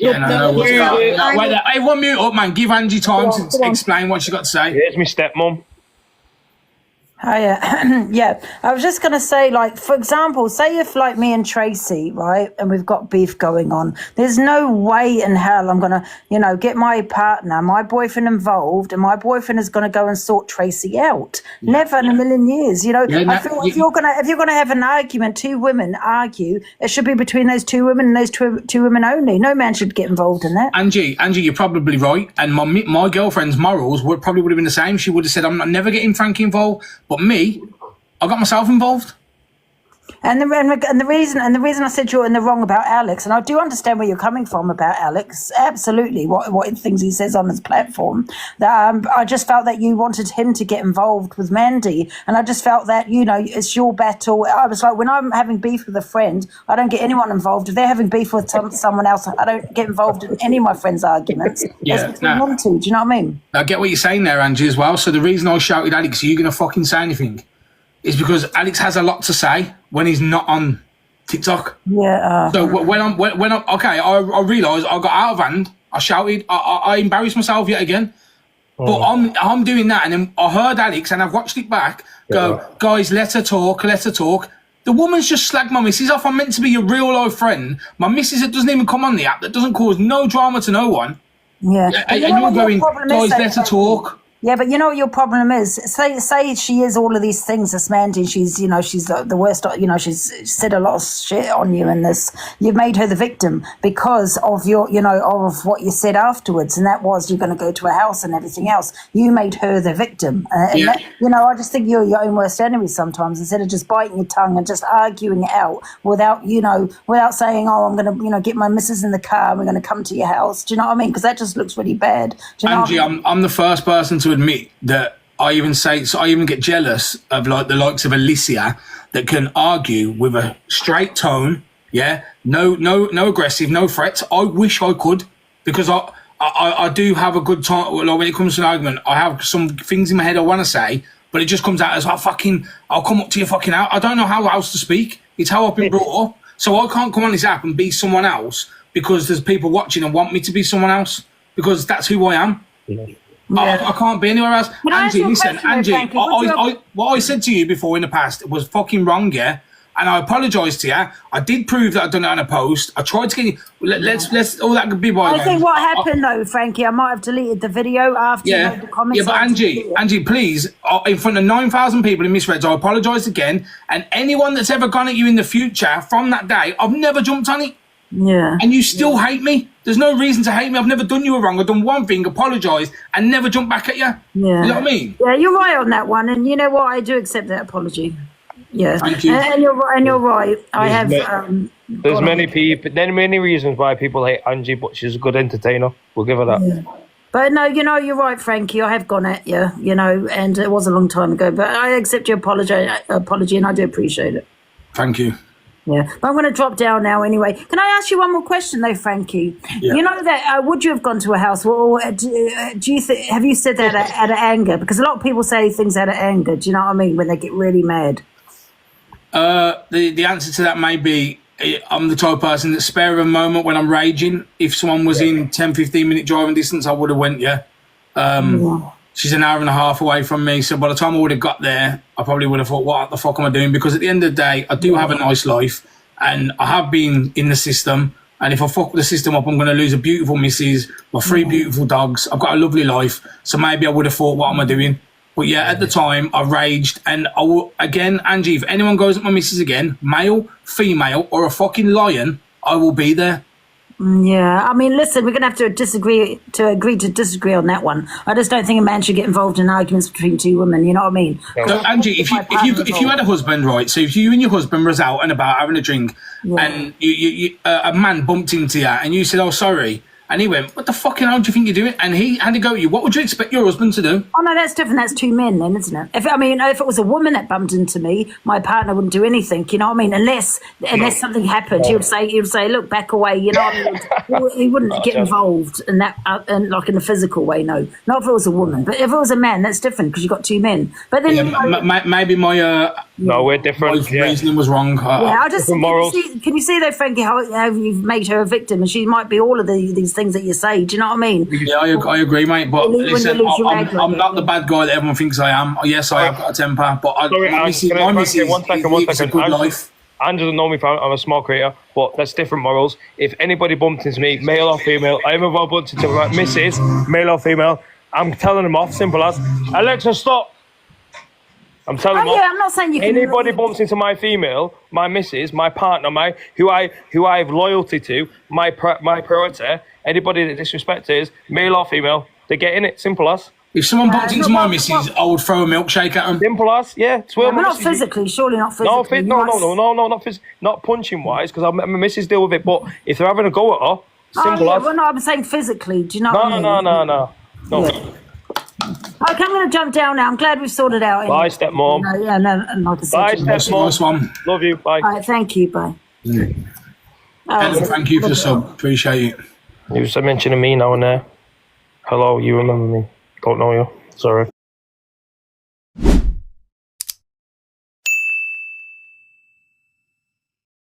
Yeah, no, what's that? Wait, hey, 1 minute up, man. Give Angie time to explain what she got to say. Here's my stepmom. Yeah, I was just going to say, like, for example, say if, like, me and Tracy, right, and we've got beef going on, there's no way in hell I'm going to, you know, get my partner, my boyfriend involved, and my boyfriend is going to go and sort Tracy out. Yeah. Never in a million years, you know. I feel if you're gonna have an argument, two women argue, it should be between those two women and those two women only. No man should get involved in that. Angie, you're probably right, and my girlfriend's morals probably would have been the same. She would have said, I'm never getting Frankie involved. But me, I got myself involved. And the reason I said you're in the wrong about Alex, and I do understand where you're coming from about Alex, absolutely, what things he says on his platform. That I just felt that you wanted him to get involved with Mandy, and I just felt that, you know, it's your battle. I was like, when I'm having beef with a friend, I don't get anyone involved. If they're having beef with someone else, I don't get involved in any of my friends' arguments. Yeah, do you know what I mean? I get what you're saying there, Angie, as well. So the reason I shouted, Alex, are you going to fucking say anything? Is because Alex has a lot to say when he's not on TikTok. Yeah. So when I'm okay, I realised I got out of hand. I shouted. I embarrassed myself yet again. But I'm doing that, and then I heard Alex, and I've watched it back. Go, guys, let her talk. Let her talk. The woman's just slagged my missus off. I'm meant to be a real life friend. My missus that doesn't even come on the app, that doesn't cause no drama to no one. Yeah. And you're going, guys, let her talk. Yeah, but you know what your problem is? Say she is all of these things, this Mandy, she's the worst, you know, she's said a lot of shit on you in this. You've made her the victim because of your, you know, of what you said afterwards, and that was you're going to go to a house and everything else. You made her the victim. And that, you know, I just think you're your own worst enemy sometimes, instead of just biting your tongue and just arguing it out without, you know, without saying, oh, I'm going to, you know, get my missus in the car and we're going to come to your house. Do you know what I mean? Because that just looks really bad. Do you know Angie, I'm the first person to admit that I even get jealous of like the likes of Alicia that can argue with a straight tone, no aggressive, no threats. I wish I could, because I do have a good time. Like when it comes to an argument, I have some things in my head I want to say, but it just comes out as I'll come up to your fucking house. I don't know how else to speak. It's how I've been brought up, so I can't come on this app and be someone else because there's people watching and want me to be someone else, because that's who I am. I can't be anywhere else. Angie, listen, Angie, what I said to you before in the past was fucking wrong, yeah? And I apologise to you. I did prove that I'd done it on a post. I tried to get you. Let's all that could be by. I think what happened though, Frankie, I might have deleted the video after you made the comments. Yeah, but Angie, please, in front of 9,000 people in misreads, I apologise again. And anyone that's ever gone at you in the future from that day, I've never jumped on it. Yeah. And you still hate me. There's no reason to hate me. I've never done you a wrong. I've done one thing, apologised, and never jumped back at you. Yeah. You know what I mean? Yeah, you're right on that one. And you know what? I do accept that apology. Yeah. Thank you. And you're right. I have. There's many reasons why people hate Angie, but she's a good entertainer. We'll give her that. Yeah. But no, you know, you're right, Frankie. I have gone at you, you know, and it was a long time ago. But I accept your apology, and I do appreciate it. Thank you. Yeah, but I'm going to drop down now anyway. Can I ask you one more question though, Frankie? Yeah. You know that would you have gone to a house? Or do you have you said that out of anger? Because a lot of people say things out of anger. Do you know what I mean? When they get really mad. The answer to that may be I'm the type of person that spare a moment when I'm raging. If someone was in 10-15 minute driving distance, I would have went. She's an hour and a half away from me, so by the time I would have got there, I probably would have thought, what the fuck am I doing? Because at the end of the day, I do have a nice life, and I have been in the system, and if I fuck the system up, I'm going to lose a beautiful missus, my 3 beautiful dogs. I've got a lovely life, so maybe I would have thought, what am I doing? But yeah, at the time, I raged, and I will, again, Angie, if anyone goes at my missus again, male, female, or a fucking lion, I will be there. Yeah, I mean, listen, we're going to have to agree to disagree on that one. I just don't think a man should get involved in arguments between two women. You know what I mean? So, Angie, if you had a husband, right? So if you and your husband was out and about having a drink, and a man bumped into you, and you said, "Oh, sorry," And he went, what the fucking hell do you think you're doing? And he had to go at you. What would you expect your husband to do? Oh no, that's different. That's two men, then, isn't it? If it was a woman that bumped into me, my partner wouldn't do anything. You know what I mean? Unless something happened, he would say, look, back away. You know what I mean? He wouldn't get involved in that, like in a physical way. No, not if it was a woman. But if it was a man, that's different because you got two men. But then maybe my no, we're different. My reasoning was wrong. I just can you see though, Frankie, how you've made her a victim, and she might be all of these things that you say. Do you know what I mean? Yeah, I agree, mate. But listen, I'm not the bad guy that everyone thinks I am. Yes, I have got a temper, but my missus, one second. A good life. Anne doesn't know me, I'm a small creator, but that's different morals. If anybody bumped into me, male or female, I am about bumped into my missus, male or female, I'm telling them off, simple as, Alexa, stop. I'm telling them off. I'm not saying you can. Anybody bumps into my female, my missus, my partner, who I have loyalty to, my priority, anybody that disrespects male or female, they get in it, simple as. If someone bumped into my missus, I would throw a milkshake at them. Simple as, yeah. But not physically, surely not physically. No, not punching wise, because my missus deal with it. But if they're having a go at her, simple as. Well, no, I'm saying physically. Do you know what I mean? No. Yeah. Okay, I'm going to jump down now. I'm glad we've sorted it out. Bye, stepmom. Like I said. Bye, stepmom. Nice one. Love you. Bye. All right, thank you. Bye. Thank you for the sub. Appreciate it. You were mentioning me now and there. Hello, you remember me? Don't know you. Sorry.